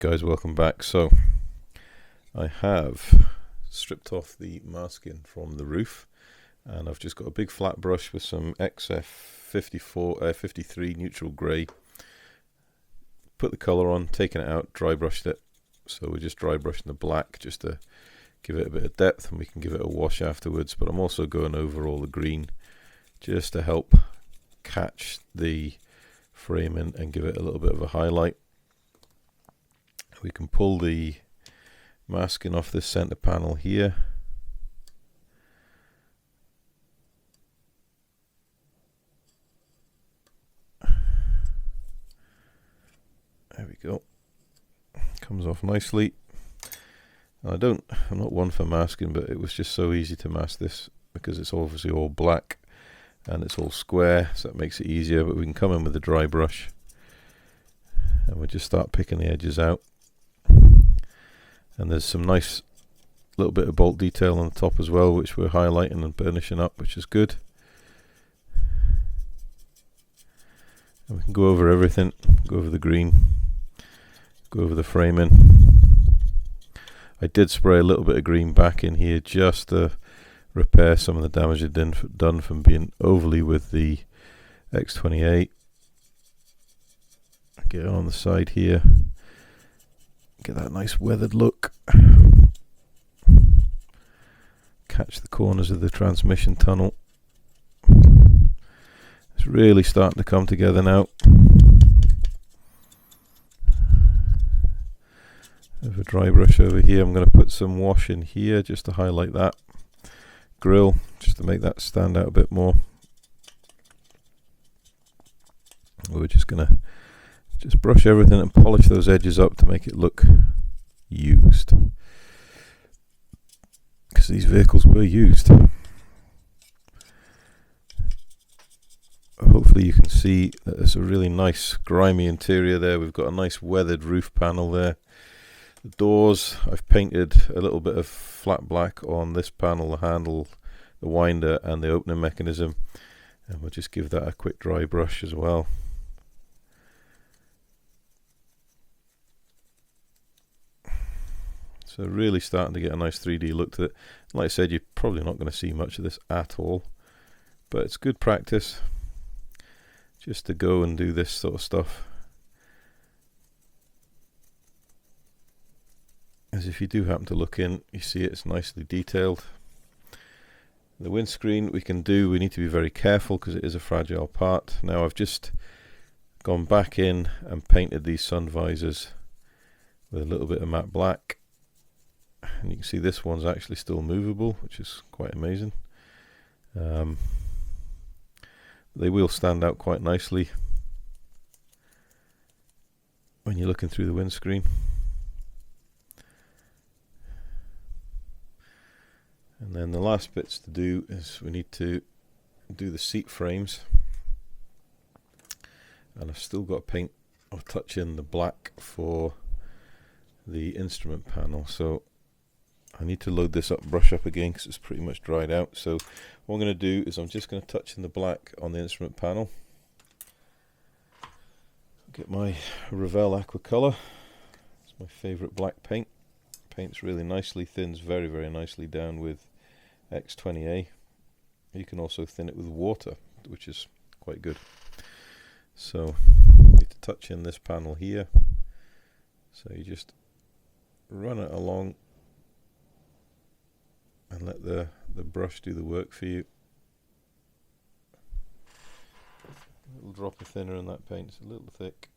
Guys, welcome back. So I have stripped off the masking from the roof, and I've just got a big flat brush with some XF53 neutral grey. Put the colour on, taken it out, dry brushed it. So we're just dry brushing the black just to give it a bit of depth, and we can give it a wash afterwards. But I'm also going over all the green just to help catch the framing and give it a little bit of a highlight. We can pull the masking off this center panel here. There we go. Comes off nicely. I'm not one for masking, but it was just so easy to mask this because it's obviously all black and it's all square, so that makes it easier. But we can come in with a dry brush and we'll just start picking the edges out. And there's some nice little bit of bolt detail on the top as well, which we're highlighting and burnishing up, which is good. And we can go over everything, go over the green, go over the framing. I did spray a little bit of green back in here just to repair some of the damage it done from being overly with the X28. Get it on the side here. Get that nice weathered look. Catch the corners of the transmission tunnel. It's really starting to come together now. Have a dry brush over here. I'm going to put some wash in here just to highlight that grill, just to make that stand out a bit more. We're just going to brush everything and polish those edges up to make it look used, because these vehicles were used. Hopefully you can see that there's a really nice grimy interior there. We've got a nice weathered roof panel there. The doors, I've painted a little bit of flat black on this panel, the handle, the winder and the opening mechanism, and we'll just give that a quick dry brush as well. So really starting to get a nice 3D look to it. Like I said, you're probably not going to see much of this at all, but it's good practice just to go and do this sort of stuff. As if you do happen to look in, you see it's nicely detailed. The windscreen we need to be very careful because it is a fragile part. Now I've just gone back in and painted these sun visors with a little bit of matte black. And you can see this one's actually still movable, which is quite amazing. They will stand out quite nicely when you're looking through the windscreen. And then the last bits to do is we need to do the seat frames. And I've still got to paint or touch in the black for the instrument panel. So I need to load this up, brush up again because it's pretty much dried out. So what I'm going to do is I'm just going to touch in the black on the instrument panel. Get my Revell Aqua Color. It's my favourite black paint. Paints really nicely, thins very, very nicely down with X20A. You can also thin it with water, which is quite good. So I need to touch in this panel here. So you just run it along and let the brush do the work for you. A little drop of thinner in that paint, it's a little thick.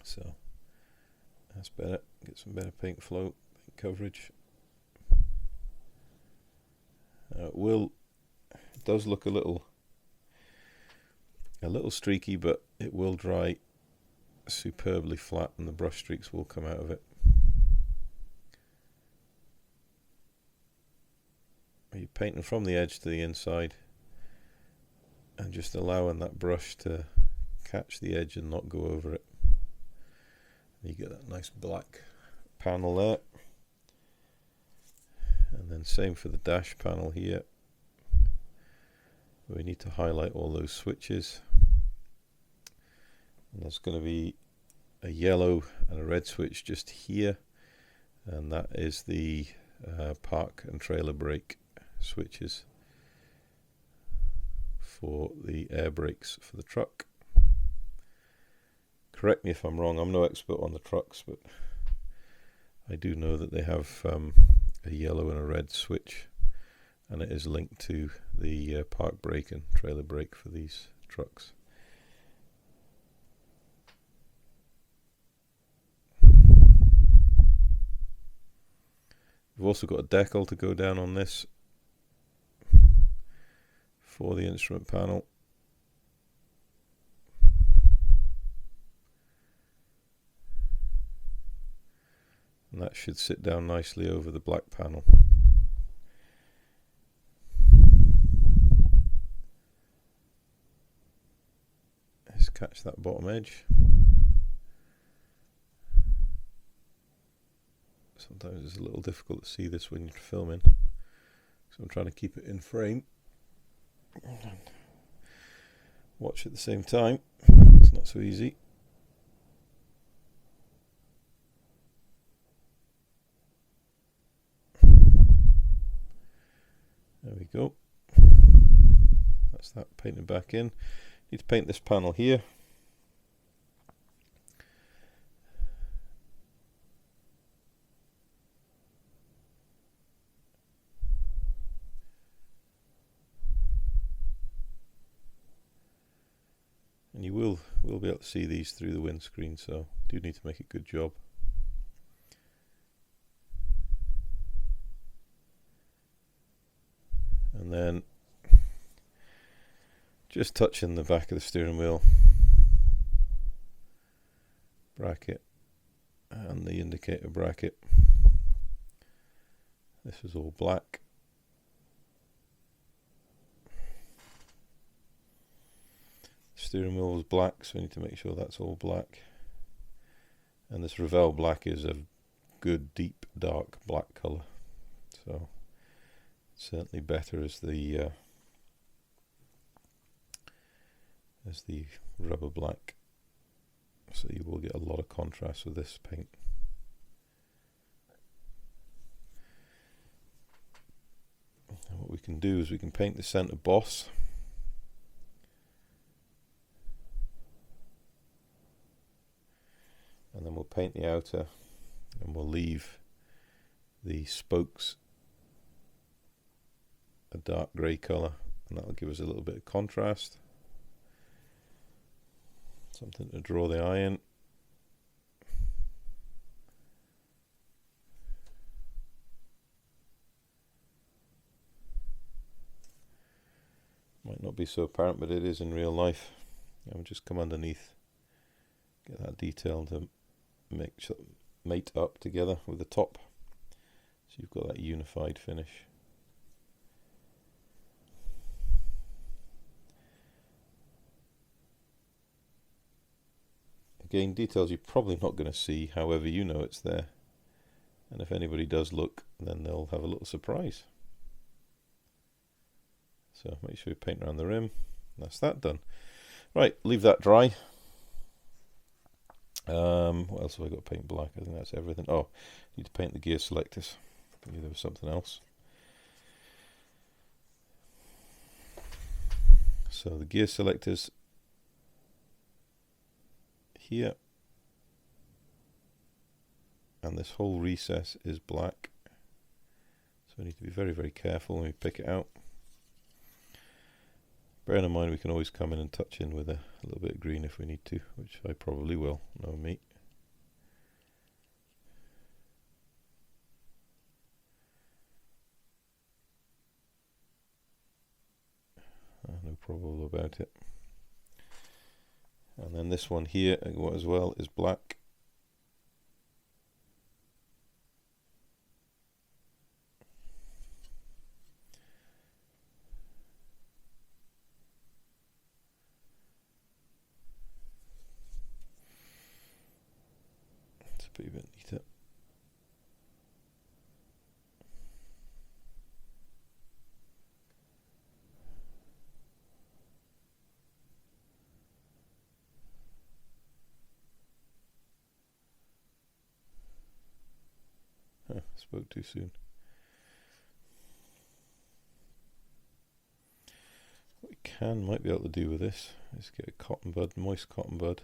So that's better, get some better paint flow. Coverage. It does look a little streaky, but it will dry superbly flat and the brush streaks will come out of it. You're painting from the edge to the inside and just allowing that brush to catch the edge and not go over it. You get that nice black panel there. And then same for the dash panel here. We need to highlight all those switches. And there's going to be a yellow and a red switch just here. And that is the park and trailer brake switches for the air brakes for the truck. Correct me if I'm wrong, I'm no expert on the trucks, but I do know that they have a yellow and a red switch, and it is linked to the park brake and trailer brake for these trucks. We've also got a decal to go down on this for the instrument panel. And that should sit down nicely over the black panel. Let's catch that bottom edge. Sometimes it's a little difficult to see this when you're filming, so I'm trying to keep it in frame. Watch at the same time. It's not so easy. There we go. That's that painted back in. Need to paint this panel here. And you will be able to see these through the windscreen, so do need to make a good job. And then just touching the back of the steering wheel bracket and the indicator bracket. This is all black. Steering wheel was black, so we need to make sure that's all black. And this Revell black is a good deep dark black colour, so certainly better as the rubber black, so you will get a lot of contrast with this paint. And what we can do is we can paint the centre boss. And then we'll paint the outer, and we'll leave the spokes a dark grey colour, and that'll give us a little bit of contrast. Something to draw the eye in. Might not be so apparent, but it is in real life. I'll just come underneath, get that detail to mate up together with the top, so you've got that unified finish. Again, details you're probably not going to see, however you know it's there, and if anybody does look, then they'll have a little surprise. So make sure you paint around the rim. That's that done. Right, leave that dry. What else have I got to paint black? I think that's everything. Oh, need to paint the gear selectors. I knew there was something else. So the gear selectors here, and this whole recess is black, so we need to be very, very careful when we pick it out. Bearing in mind we can always come in and touch in with a little bit of green if we need to, which I probably will, know me. No problem about it. And then this one here as well is black. be a bit neater. Spoke too soon. What we might be able to do with this is get a cotton bud, moist cotton bud,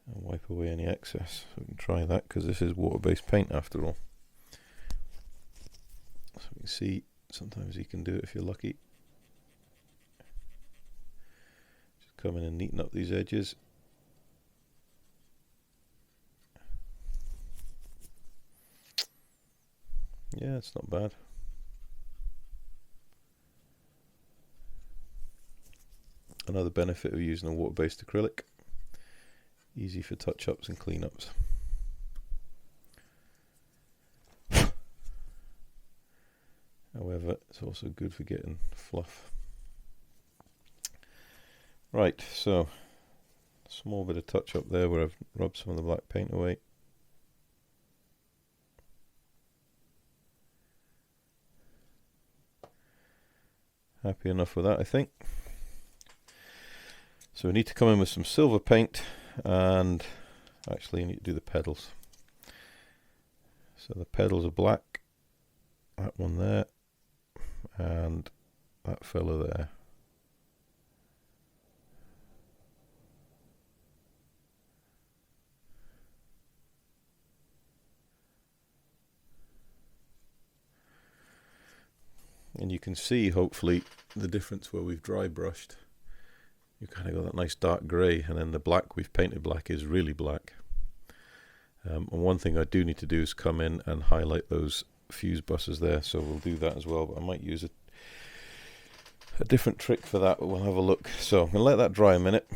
and wipe away any excess. So we can try that, because this is water-based paint after all. So we can see sometimes you can do it if you're lucky. Just come in and neaten up these edges. Yeah, it's not bad. Another benefit of using a water-based acrylic, easy for touch-ups and clean-ups. However, it's also good for getting fluff. Right, so small bit of touch-up there where I've rubbed some of the black paint away. Happy enough with that, I think. So we need to come in with some silver paint, and actually you need to do the pedals. So the pedals are black, that one there, and that fellow there. And you can see, hopefully, the difference where we've dry brushed. You kind of got that nice dark grey, and then the black we've painted black is really black. And one thing I do need to do is come in and highlight those fuse buses there, so we'll do that as well. But I might use a different trick for that, but we'll have a look. So I'm going to let that dry a minute,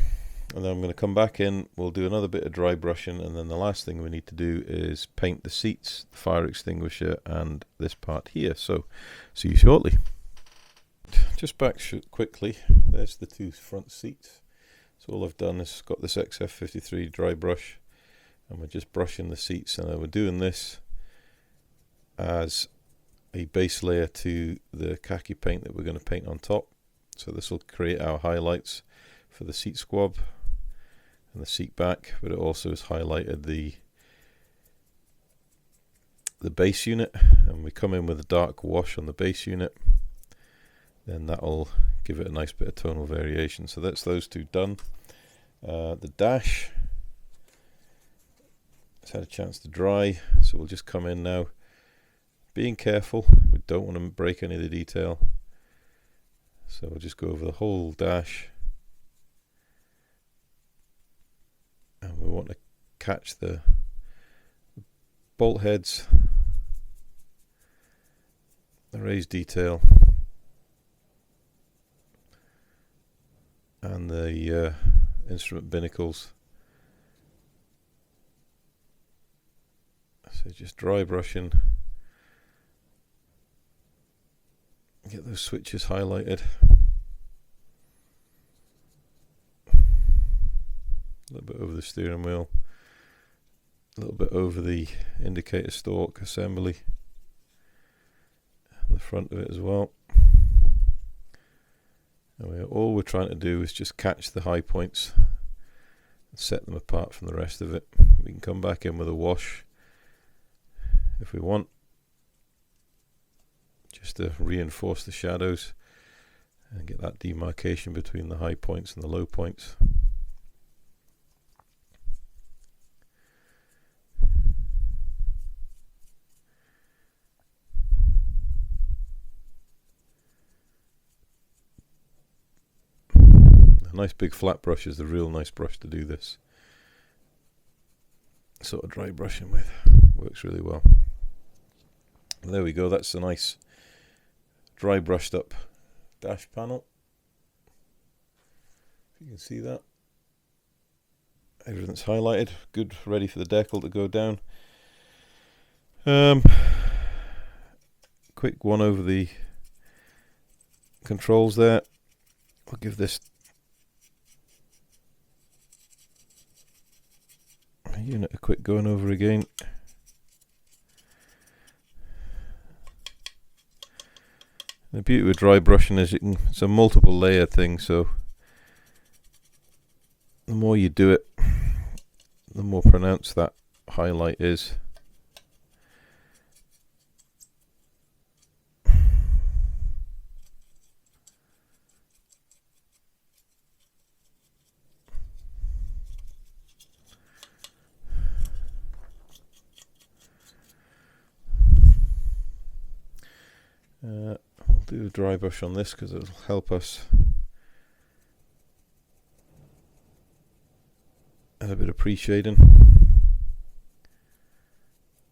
and then I'm going to come back in. We'll do another bit of dry brushing, and then the last thing we need to do is paint the seats, the fire extinguisher, and this part here. So see you shortly. Just back quickly, there's the two front seats. So all I've done is got this XF53 dry brush, and we're just brushing the seats, and we're doing this as a base layer to the khaki paint that we're going to paint on top. So this will create our highlights for the seat squab and the seat back, but it also has highlighted the base unit, and we come in with a dark wash on the base unit. Then that'll give it a nice bit of tonal variation. So that's those two done. The dash has had a chance to dry, so we'll just come in now, being careful. We don't want to break any of the detail, so we'll just go over the whole dash, and we want to catch the bolt heads, the raised detail, and the instrument binnacles. So just dry brushing, get those switches highlighted, a little bit over the steering wheel, a little bit over the indicator stalk assembly, and the front of it as well. And all we're trying to do is just catch the high points and set them apart from the rest of it. We can come back in with a wash if we want, just to reinforce the shadows and get that demarcation between the high points and the low points. A nice big flat brush is the real nice brush to do this sort of dry brushing with. Works really well. And there we go, that's a nice dry brushed up dash panel. If you can see that. Everything's highlighted, good, ready for the decal to go down. Quick one over the controls there. I'll give this unit a quick going over again. The beauty with dry brushing is it's a multiple layer thing, so the more you do it, the more pronounced that highlight is. We'll do a dry brush on this because it'll help us add a bit of pre-shading,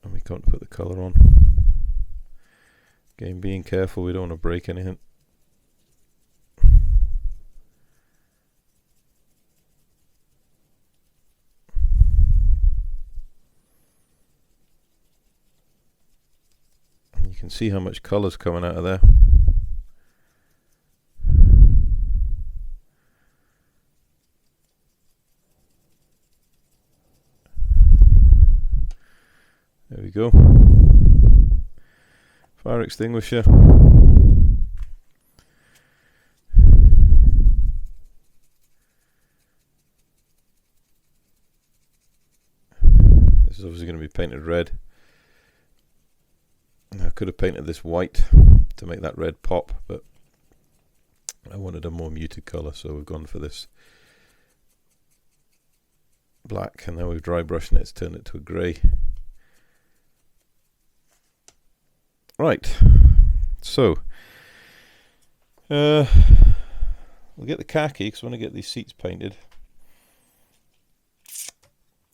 and we can't put the colour on. Again, being careful, we don't want to break anything. And you can see how much colour's coming out of there. There we go. Fire extinguisher. This is obviously going to be painted red. I could have painted this white to make that red pop, but I wanted a more muted colour, so we've gone for this black, and now we've dry brushed it to turn it to a grey. Right, so we'll get the khaki because we want to get these seats painted,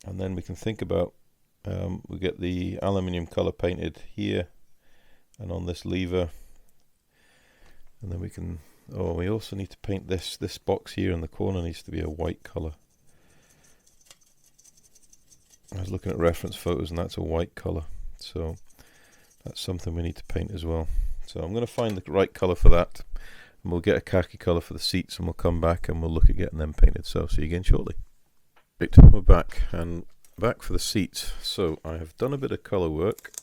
and then we can think about we'll get the aluminium colour painted here and on this lever, and then we can, we also need to paint this box here in the corner needs to be a white colour. I was looking at reference photos and that's a white colour, so that's something we need to paint as well. So I'm going to find the right colour for that, and we'll get a khaki colour for the seats, and we'll come back and we'll look at getting them painted. So see you again shortly. Right, we're back, and back for the seats. So I have done a bit of colour work,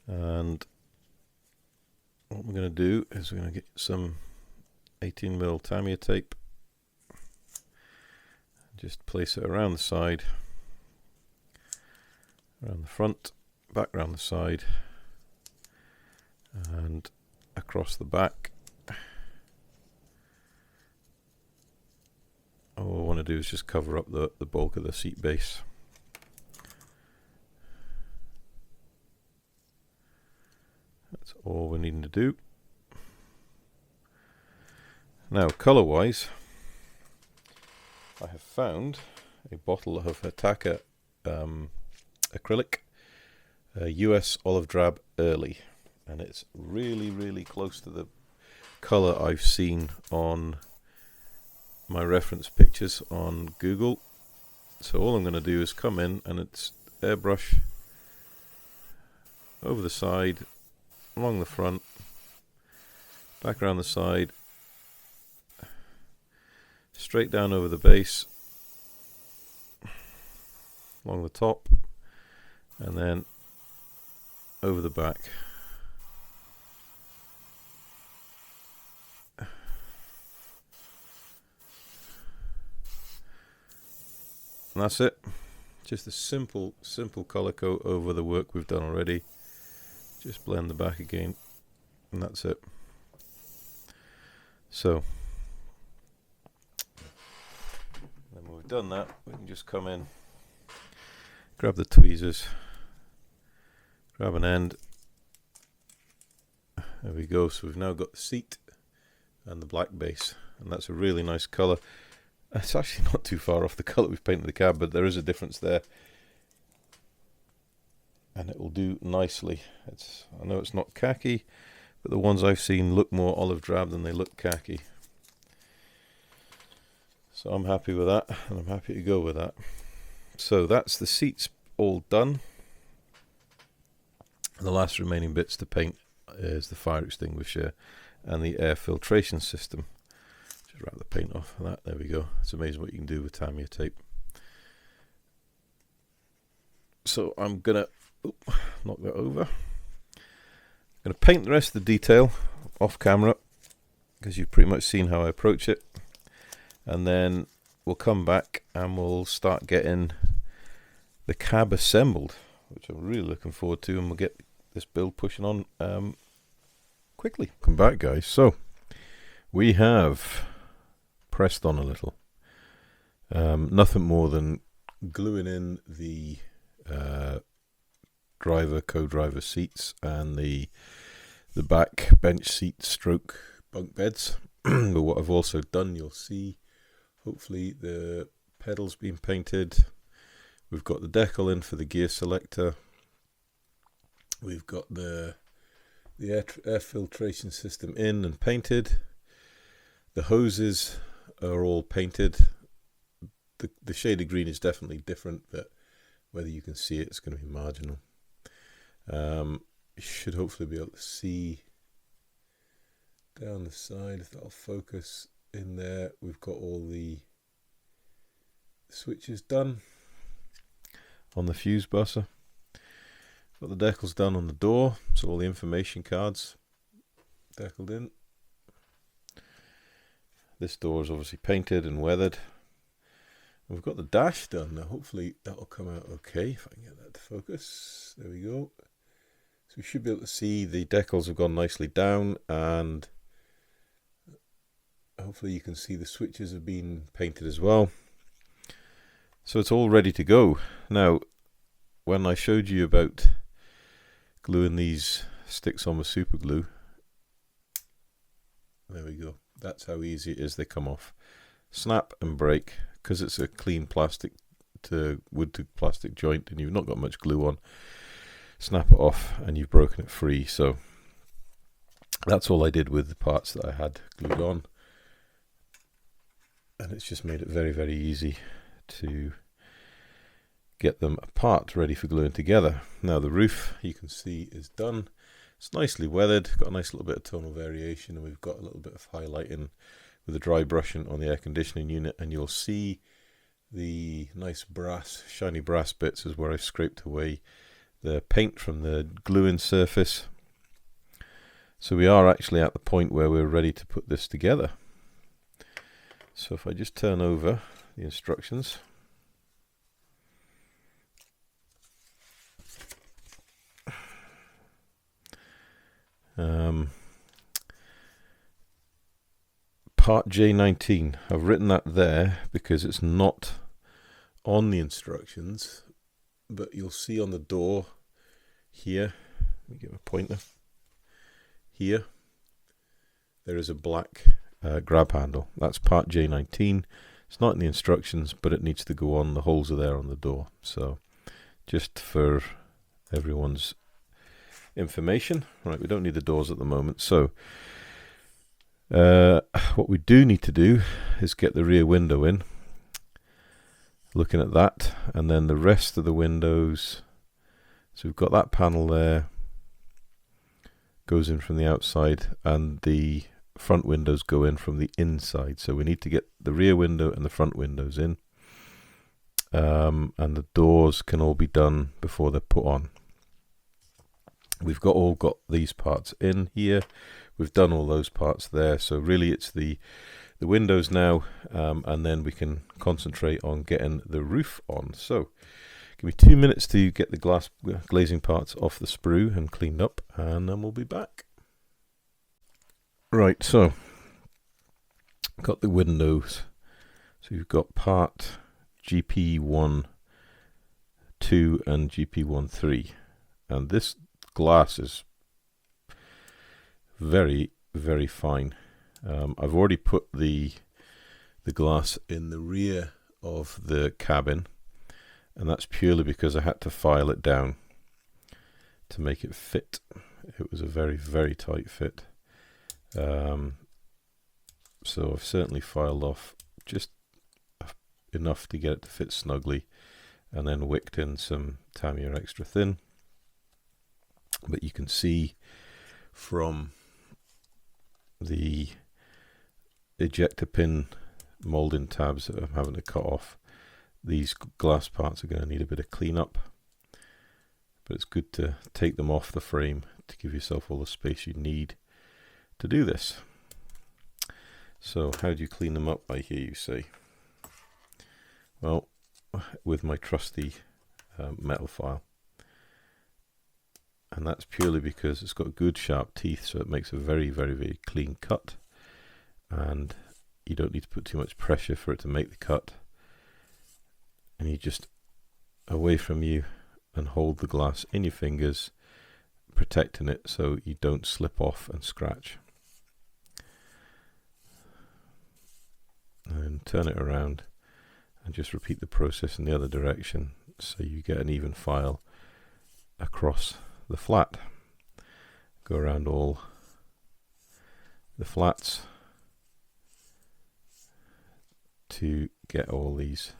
and what we're going to do is we're going to get some 18mm Tamiya tape, just place it around the side, around the front, back round the side, and across the back. All I want to do is just cover up the bulk of the seat base. That's all we're needing to do. Now, colour wise, I have found a bottle of Hataka acrylic, US Olive Drab Early, and it's really close to the colour I've seen on my reference pictures on Google. So all I'm going to do is come in and it's airbrush over the side, along the front, back around the side, straight down over the base, along the top, and then over the back. And that's it. Just a simple colour coat over the work we've done already. Just blend the back again, and that's it. So then when we've done that, we can just come in, grab the tweezers, grab an end. There we go. So we've now got the seat and the black base, and that's a really nice colour. It's actually not too far off the colour we've painted the cab, but there is a difference there, and it will do nicely. I know it's not khaki, but the ones I've seen look more olive drab than they look khaki. So I'm happy with that, and I'm happy to go with that. So that's the seats all done. The last remaining bits to paint is the fire extinguisher and the air filtration system. Just wrap the paint off of that. There we go. It's amazing what you can do with Tamiya tape. So I'm gonna knock that over. I'm gonna paint the rest of the detail off camera, because you've pretty much seen how I approach it, and then we'll come back and we'll start getting the cab assembled, which I'm really looking forward to, and we'll get this build pushing on quickly. Come back, guys. So we have pressed on a little. Nothing more than gluing in the co-driver seats and the back bench seat stroke bunk beds. But what I've also done, you'll see, hopefully, the pedals being painted. We've got the decal in for the gear selector. We've got the air filtration system in and painted. The hoses are all painted. The shade of green is definitely different, but whether you can see it, it's going to be marginal. You should hopefully be able to see down the side, if that'll focus in there. We've got all the switches done on the fuse busser. Got the decals done on the door, so all the information cards decaled in. This door is obviously painted and weathered. We've got the dash done now. Hopefully that'll come out okay, if I can get that to focus. There we go. So we should be able to see the decals have gone nicely down, and hopefully you can see the switches have been painted as well. So it's all ready to go. Now, when I showed you about gluing these sticks on with super glue, there we go. That's how easy it is. They come off. Snap and break, because it's a clean plastic to wood to plastic joint and you've not got much glue on. Snap it off and you've broken it free. So that's all I did with the parts that I had glued on, and it's just made it very, very easy to get them apart, ready for gluing together. Now the roof, you can see, is done. It's nicely weathered, got a nice little bit of tonal variation, and we've got a little bit of highlighting with the dry brushing on the air conditioning unit, and you'll see the nice brass, shiny brass bits is where I scraped away the paint from the gluing surface. So we are actually at the point where we're ready to put this together. So if I just turn over the instructions. Part J19, I've written that there because it's not on the instructions, but you'll see on the door here, let me get my pointer, here there is a black grab handle. That's part J19. It's not in the instructions, but it needs to go on. The holes are there on the door. So just for everyone's information, right, we don't need the doors at the moment. So what we do need to do is get the rear window in, looking at that, and then the rest of the windows. So we've got that panel there, goes in from the outside, and the front windows go in from the inside. So we need to get the rear window and the front windows in, and the doors can all be done before they're put on. We've all got these parts in here. We've done all those parts there. So really it's the windows now, and then we can concentrate on getting the roof on. So give me 2 minutes to get the glazing parts off the sprue and cleaned up, and then we'll be back. Right, so got the windows. So you've got part GP1, 2 and GP1, 3, and this glass is very, very fine. I've already put the glass in the rear of the cabin, and that's purely because I had to file it down to make it fit. It was a very, very tight fit. So I've certainly filed off just enough to get it to fit snugly, and then wicked in some Tamiya extra thin. But you can see from the ejector pin molding tabs that I'm having to cut off, these glass parts are going to need a bit of cleanup. but it's good to take them off the frame to give yourself all the space you need to do this. So how do you clean them up, I hear you say? Well, with my trusty metal file. And that's purely because it's got good sharp teeth, so it makes a very, very, very clean cut. And you don't need to put too much pressure for it to make the cut. And you just, away from you, and hold the glass in your fingers, protecting it so you don't slip off and scratch. And turn it around and just repeat the process in the other direction so you get an even file across the flat. Go around all the flats to get all these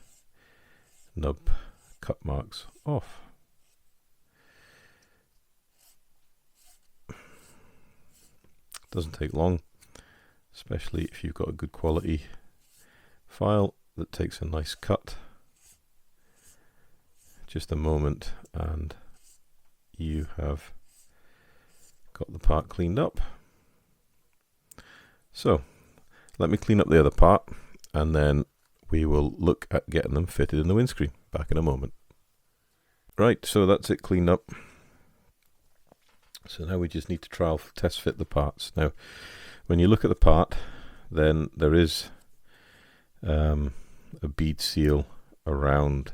nub cut marks off. Doesn't take long, especially if you've got a good quality file that takes a nice cut. Just a moment and you have got the part cleaned up. So let me clean up the other part and then we will look at getting them fitted in the windscreen. Back in a moment. Right, so that's it cleaned up. So now we just need to trial test fit the parts. Now when you look at the part, then there is a bead seal around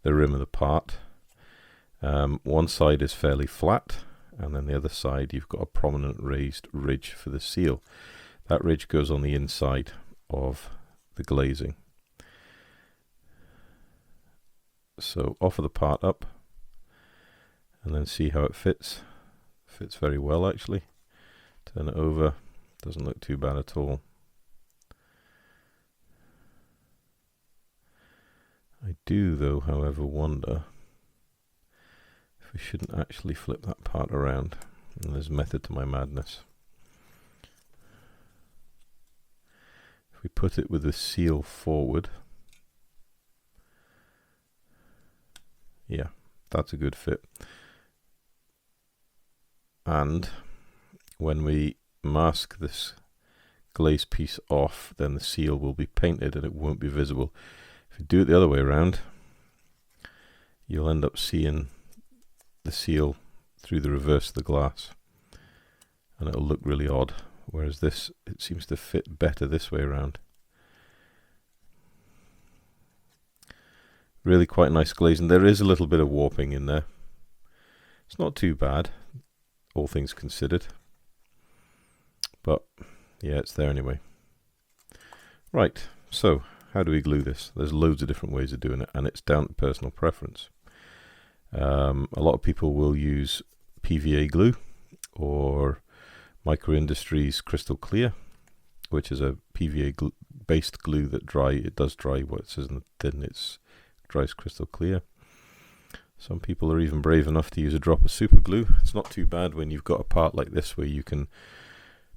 the rim of the part. One side is fairly flat, and then the other side you've got a prominent raised ridge for the seal. That ridge goes on the inside of the glazing. So offer the part up and then see how it fits. Fits very well actually. Turn it over, doesn't look too bad at all. I do though, however, wonder if we shouldn't actually flip that part around. And there's a method to my madness. If we put it with the seal forward, yeah, that's a good fit. And when we mask this glaze piece off, then the seal will be painted and it won't be visible. If you do it the other way around, you'll end up seeing the seal through the reverse of the glass and it'll look really odd, whereas this, it seems to fit better this way around. Really quite nice glazing. There is a little bit of warping in there. It's not too bad, all things considered, but yeah, it's there anyway. Right, so how do we glue this? There's loads of different ways of doing it, and it's down to personal preference. A lot of people will use PVA glue or Micro Industries Crystal Clear, which is a PVA based glue that it does dry what it says in the tin. It dries crystal clear. Some people are even brave enough to use a drop of super glue. It's not too bad when you've got a part like this where you can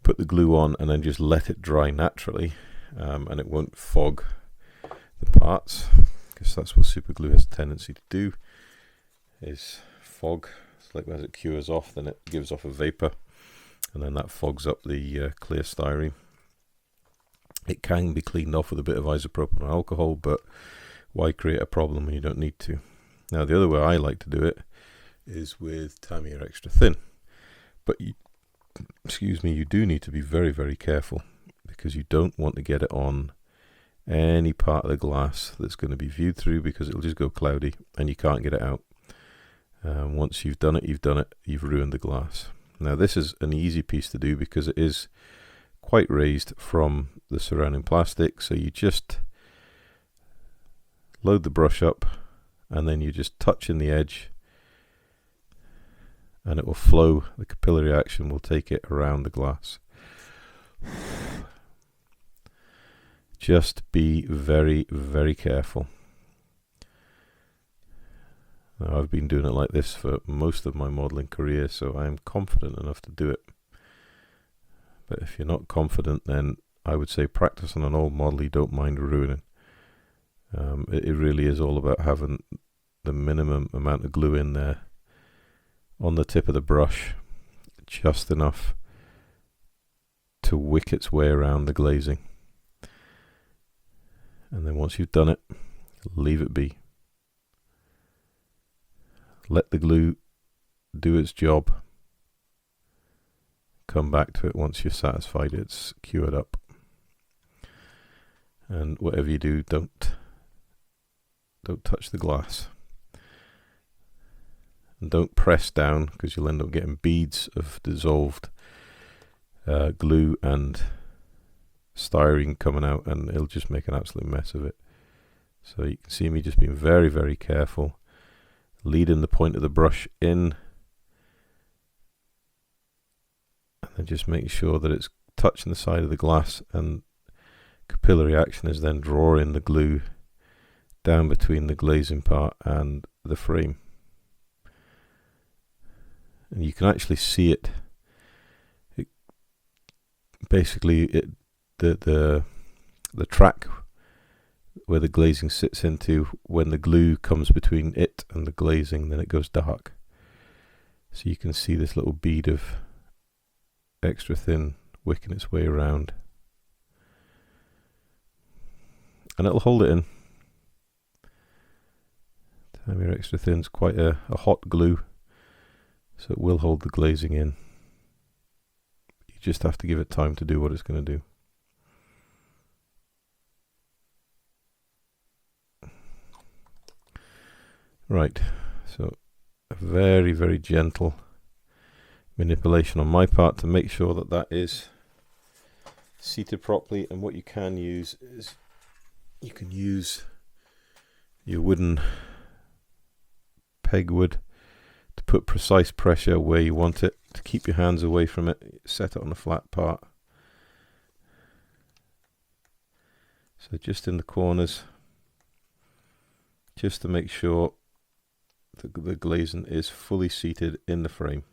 put the glue on and then just let it dry naturally, and it won't fog the parts, because that's what super glue has a tendency to do, is fog. It's like as it cures off, then it gives off a vapor, and then that fogs up the clear styrene. It can be cleaned off with a bit of isopropyl alcohol, but why create a problem when you don't need to? Now the other way I like to do it is with Tamiya Extra Thin, but you do need to be very, very careful, because you don't want to get it on any part of the glass that's going to be viewed through, because it'll just go cloudy and you can't get it out. Once you've done it, you've ruined the glass. Now this is an easy piece to do because it is quite raised from the surrounding plastic, so you just load the brush up and then you just touch in the edge and it will flow. The capillary action will take it around the glass. Just be very, very careful. Now, I've been doing it like this for most of my modeling career, so I am confident enough to do it. But if you're not confident, then I would say practice on an old model you don't mind ruining. It really is all about having the minimum amount of glue in there on the tip of the brush, just enough to wick its way around the glazing. And then once you've done it, leave it be. Let the glue do its job. Come back to it once you're satisfied it's cured up. And whatever you do, don't touch the glass. And don't press down, because you'll end up getting beads of dissolved glue and styrene coming out, and it'll just make an absolute mess of it. So you can see me just being very, very careful, leading the point of the brush in, and then just making sure that it's touching the side of the glass, and capillary action is then drawing the glue down between the glazing part and the frame. And you can actually see it. The track where the glazing sits into, when the glue comes between it and the glazing, then it goes dark. So you can see this little bead of extra thin wicking its way around, and it'll hold it in. Your extra thin's quite a hot glue, so it will hold the glazing in. You just have to give it time to do what it's going to do. Right, so a very, very gentle manipulation on my part to make sure that that is seated properly. And what you can use is you can use your wooden pegwood to put precise pressure where you want it, to keep your hands away from it. Set it on a flat part, so just in the corners, just to make sure the glazing is fully seated in the frame.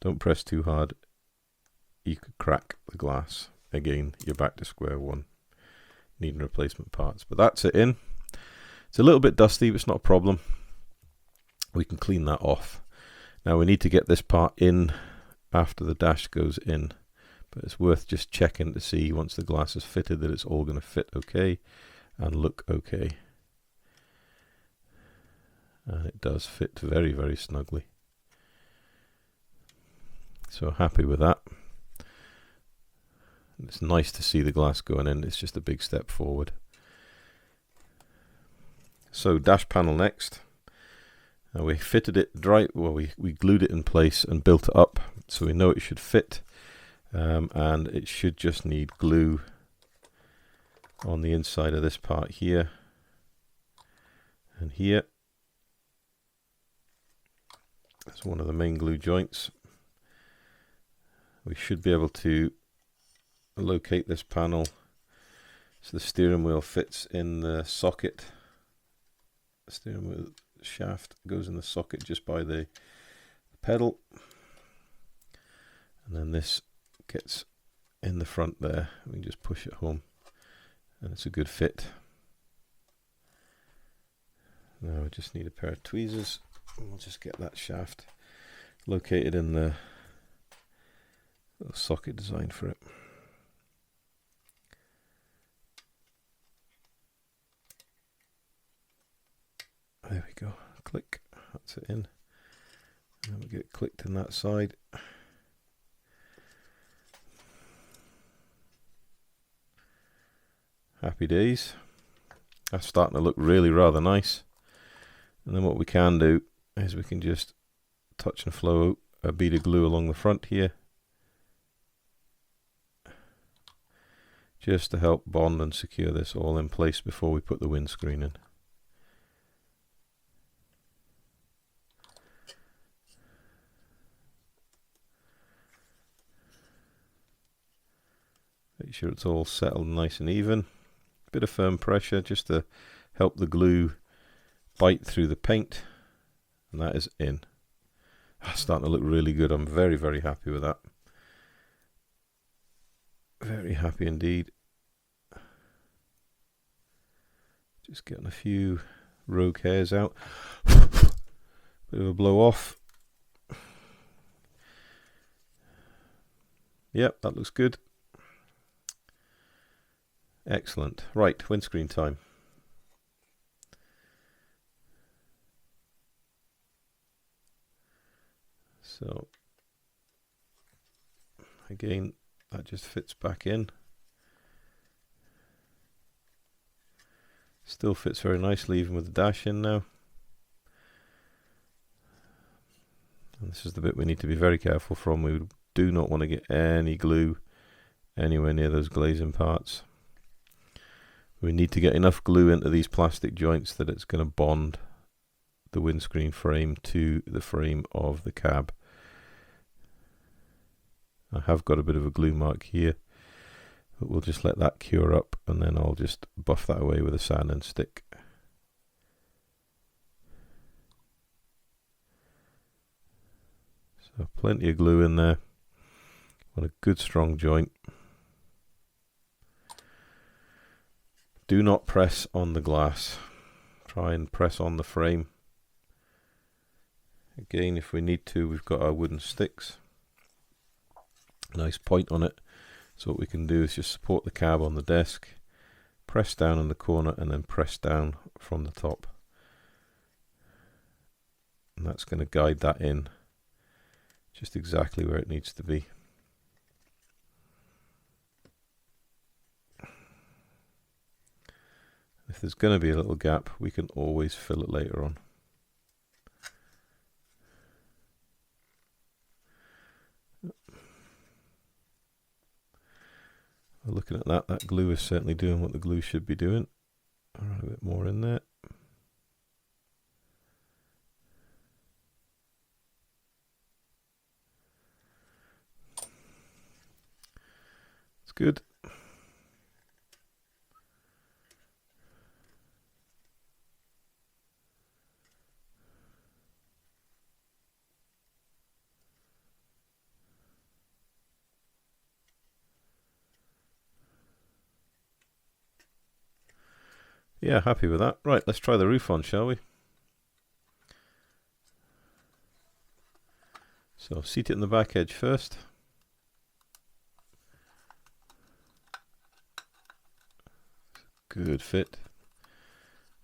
Don't press too hard, you could crack the glass. Again, you're back to square one, needing replacement parts. But that's it in. It's a little bit dusty, but it's not a problem. We can clean that off. Now we need to get this part in after the dash goes in, but it's worth just checking to see, once the glass is fitted, that it's all going to fit okay and look okay. And it does fit very, very snugly. So happy with that. It's nice to see the glass going in. It's just a big step forward. So dash panel next. Now we fitted it dry. Well, we glued it in place and built it up, so we know it should fit. And it should just need glue on the inside of this part here and here. That's one of the main glue joints. We should be able to locate this panel so the steering wheel fits in the socket. The steering wheel shaft goes in the socket just by the pedal, and then this gets in the front there. We can just push it home and it's a good fit. Now we just need a pair of tweezers, and we'll just get that shaft located in the little socket design for it. There we go. Click. That's it in. And then we get it clicked in that side. Happy days. That's starting to look really rather nice. And then what we can do is we can just touch and flow a bead of glue along the front here, just to help bond and secure this all in place before we put the windscreen in. Make sure it's all settled nice and even. Bit of firm pressure just to help the glue bite through the paint, and that is in. That's starting to look really good. I'm very, very happy with that. Very happy indeed. Just getting a few rogue hairs out. Bit of a blow off. Yep, that looks good. Excellent. Right, windscreen time. So again, that just fits back in. Still fits very nicely even with the dash in now. And this is the bit we need to be very careful from. We do not want to get any glue anywhere near those glazing parts. We need to get enough glue into these plastic joints that it's going to bond the windscreen frame to the frame of the cab. I have got a bit of a glue mark here, but we'll just let that cure up and then I'll just buff that away with a sanding stick. So plenty of glue in there. Want a good strong joint. Do not press on the glass. Try and press on the frame. Again, if we need to, we've got our wooden sticks. Nice point on it. So what we can do is just support the cab on the desk, press down in the corner and then press down from the top. And that's going to guide that in just exactly where it needs to be. If there's going to be a little gap, we can always fill it later on. Looking at that, that glue is certainly doing what the glue should be doing. I'll add a bit more in there. It's good. Yeah, happy with that. Right, let's try the roof on, shall we? So seat it in the back edge first. Good fit.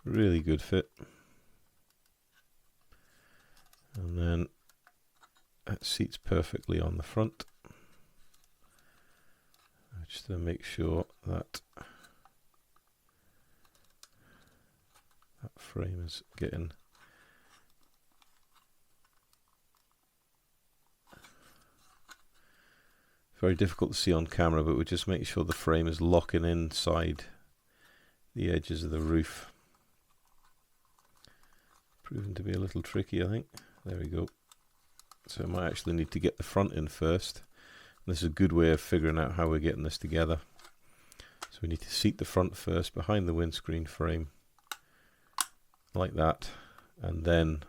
Really good fit. And then that seats perfectly on the front. Just to make sure that that frame is getting very difficult to see on camera, but we just make sure the frame is locking inside the edges of the roof. Proving to be a little tricky, I think. There we go. So I might actually need to get the front in first. This is a good way of figuring out how we're getting this together. So we need to seat the front first behind the windscreen frame, like that, and then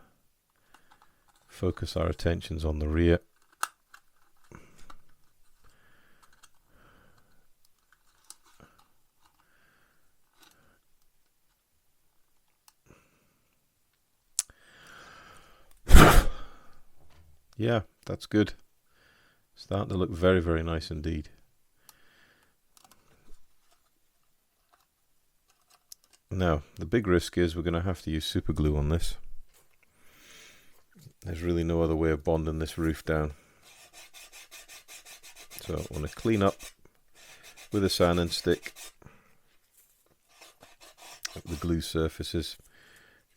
focus our attentions on the rear. Yeah, that's good. Starting to look very, very nice indeed. Now, the big risk is we're going to have to use super glue on this. There's really no other way of bonding this roof down. So I want to clean up with a sanding stick the glue surfaces,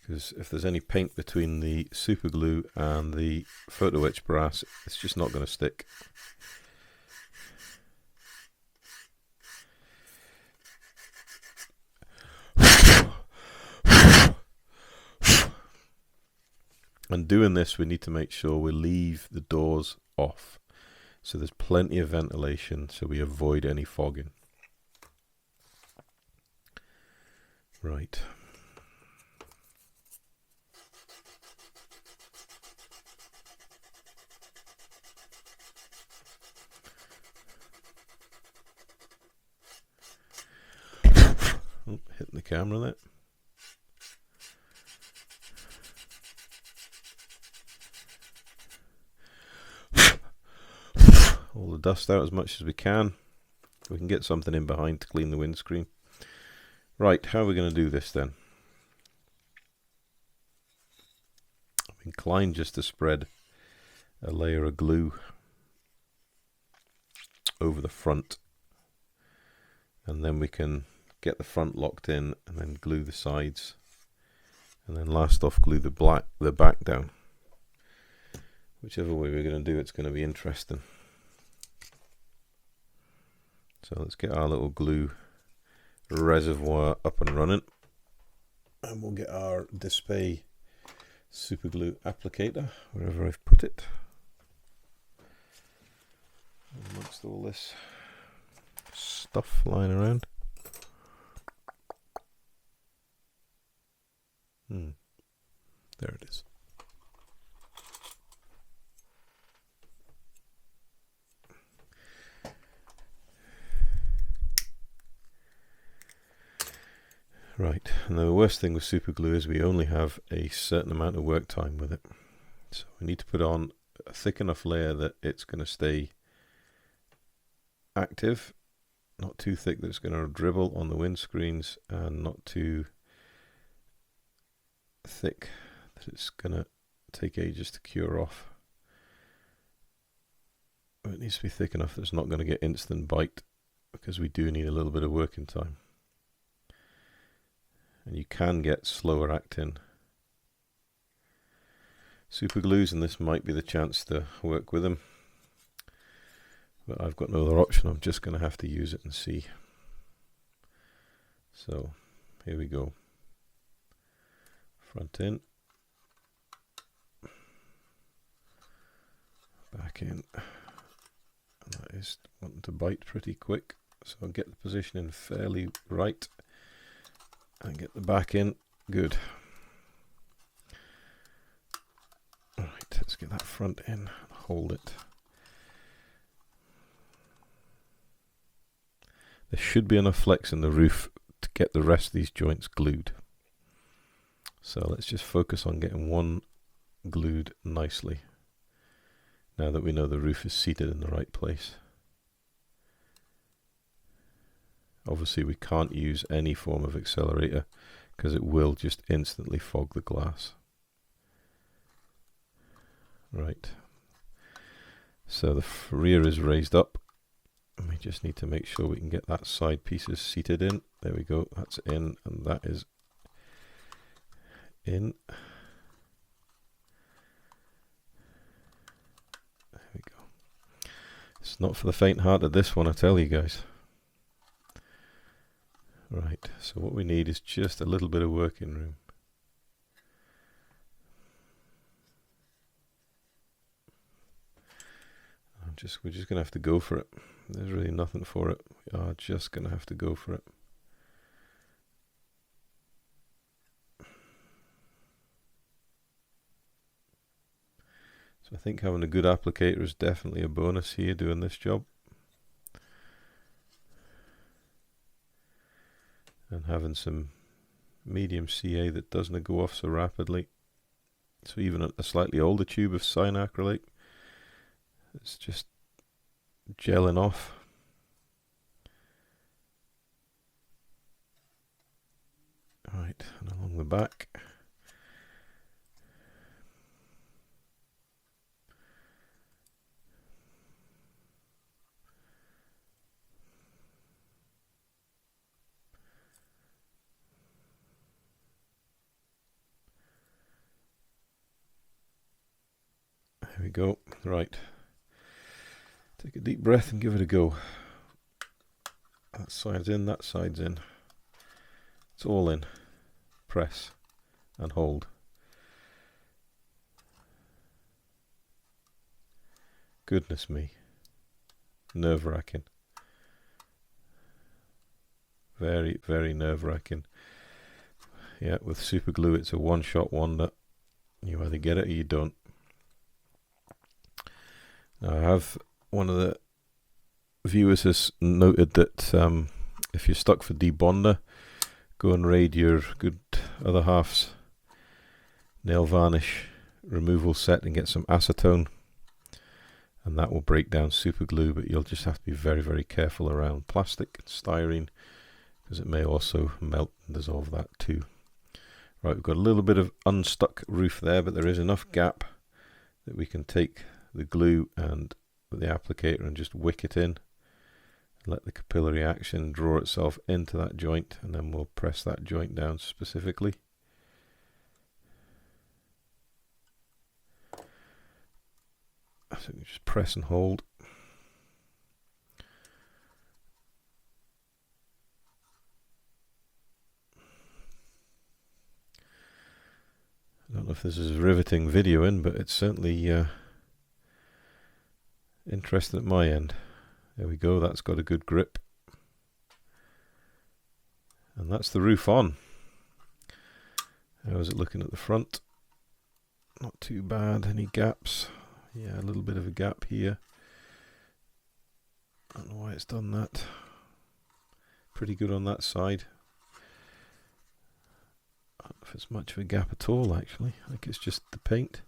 because if there's any paint between the super glue and the photo etch brass, it's just not going to stick. And doing this, we need to make sure we leave the doors off, so there's plenty of ventilation, so we avoid any fogging. Right. Oh, hitting the camera there. dust out as much as we can. We can get something in behind to clean the windscreen. Right, how are we going to do this then? I'm inclined just to spread a layer of glue over the front, and then we can get the front locked in and then glue the sides, and then last off glue the back down. Whichever way we're going to do, it's going to be interesting. So let's get our little glue reservoir up and running, and we'll get our display super glue applicator wherever I've put it amongst all this stuff lying around. There it is. Right, and the worst thing with super glue is we only have a certain amount of work time with it. So we need to put on a thick enough layer that it's going to stay active, not too thick that it's going to dribble on the windscreens, and not too thick that it's going to take ages to cure off. But it needs to be thick enough that it's not going to get instant bite, because we do need a little bit of working time. And you can get slower acting super glues, and this might be the chance to work with them. But I've got no other option. I'm just going to have to use it and see. So here we go. Front in, back in, and that is wanting to bite pretty quick. So I'll get the positioning fairly right and get the back in good. Alright, let's get that front in and hold it. There should be enough flex in the roof to get the rest of these joints glued. So let's just focus on getting one glued nicely, now that we know the roof is seated in the right place. Obviously we can't use any form of accelerator because it will just instantly fog the glass. Right, so the rear is raised up, and we just need to make sure we can get that side pieces seated in. There we go, that's in, and that is in. There we go. It's not for the faint-hearted, this one, I tell you guys. Right, so what we need is just a little bit of working room. We're just going to have to go for it. There's really nothing for it. We are just going to have to go for it. So I think having a good applicator is definitely a bonus here doing this job. And having some medium CA that doesn't go off so rapidly. So even a slightly older tube of cyanacrylate, it's just gelling off. Right, and along the back. There we go. Right. Take a deep breath and give it a go. That side's in, that side's in. It's all in. Press and hold. Goodness me. Nerve-wracking. Very, very nerve-wracking. Yeah, with super glue it's a one-shot wonder. You either get it or you don't. Now I have one of the viewers has noted that if you're stuck for debonder, go and raid your good other half's nail varnish removal set and get some acetone, and that will break down super glue, but you'll just have to be very, very careful around plastic and styrene, because it may also melt and dissolve that too. Right, we've got a little bit of unstuck roof there, but there is enough gap that we can take the glue and with the applicator and just wick it in. Let the capillary action draw itself into that joint, and then we'll press that joint down specifically. So you just press and hold. I don't know if this is a riveting video in, but it's certainly interesting at my end. There we go, that's got a good grip. And that's the roof on. How is it looking at the front? Not too bad. Any gaps? Yeah, a little bit of a gap here. I don't know why it's done that. Pretty good on that side. I don't know if it's much of a gap at all, actually. I think it's just the paint.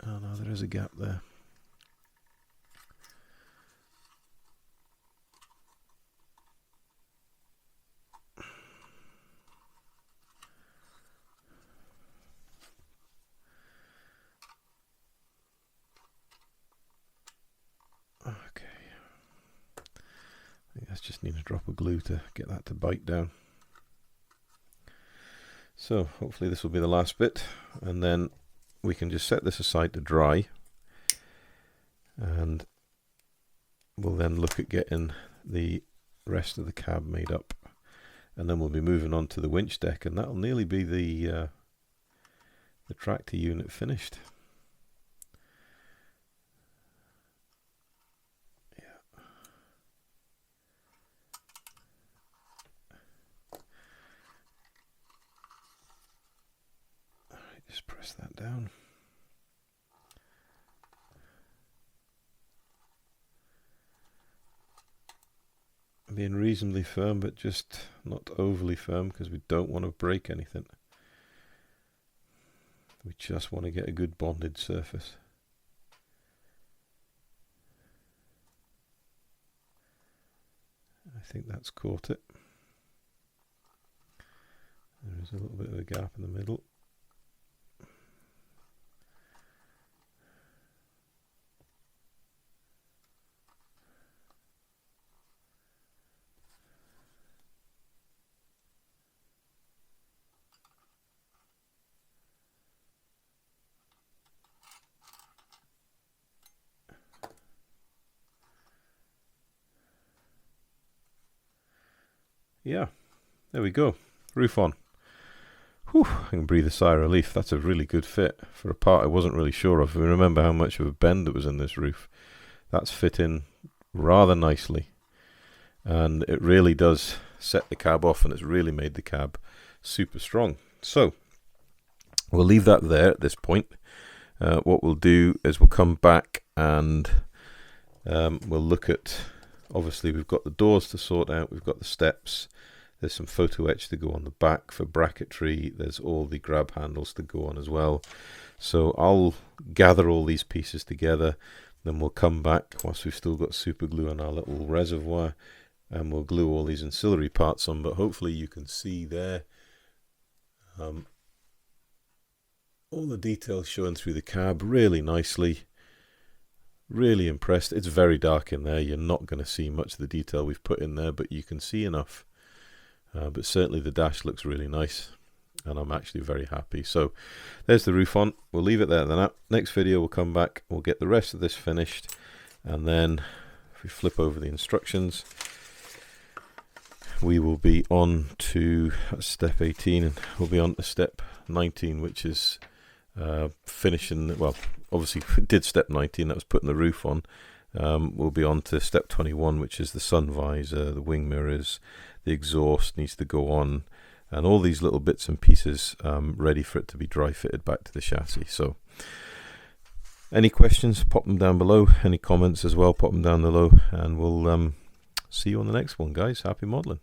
Oh no, there is a gap there. Okay. I think I just need a drop of glue to get that to bite down. So hopefully this will be the last bit, and then we can just set this aside to dry, and we'll then look at getting the rest of the cab made up, and then we'll be moving on to the winch deck, and that'll nearly be the tractor unit finished. Just press that down. Being reasonably firm, but just not overly firm, because we don't want to break anything. We just want to get a good bonded surface. I think that's caught it. There is a little bit of a gap in the middle. Yeah, there we go. Roof on. Whew, I can breathe a sigh of relief. That's a really good fit for a part I wasn't really sure of. If you remember how much of a bend that was in this roof, that's fit in rather nicely. And it really does set the cab off, and it's really made the cab super strong. So, we'll leave that there at this point. What we'll do is we'll come back and we'll look at, obviously we've got the doors to sort out, we've got the steps, there's some photo etch to go on the back for bracketry, there's all the grab handles to go on as well. So I'll gather all these pieces together, then we'll come back whilst we've still got super glue on our little reservoir, and we'll glue all these ancillary parts on. But hopefully you can see there all the details showing through the cab really nicely. Really impressed. It's very dark in there. You're not going to see much of the detail we've put in there, but you can see enough. But certainly the dash looks really nice, and I'm actually very happy. So there's the roof on. We'll leave it there then. Next video we'll come back, we'll get the rest of this finished, and then if we flip over the instructions, we will be on to step 18, and we'll be on to step 19, which is finishing, well, obviously did step 19, that was putting the roof on. We'll be on to step 21, which is the sun visor, the wing mirrors, the exhaust needs to go on, and all these little bits and pieces ready for it to be dry fitted back to the chassis. So any questions, pop them down below. Any comments as well, pop them down below, and we'll see you on the next one, guys. Happy modeling.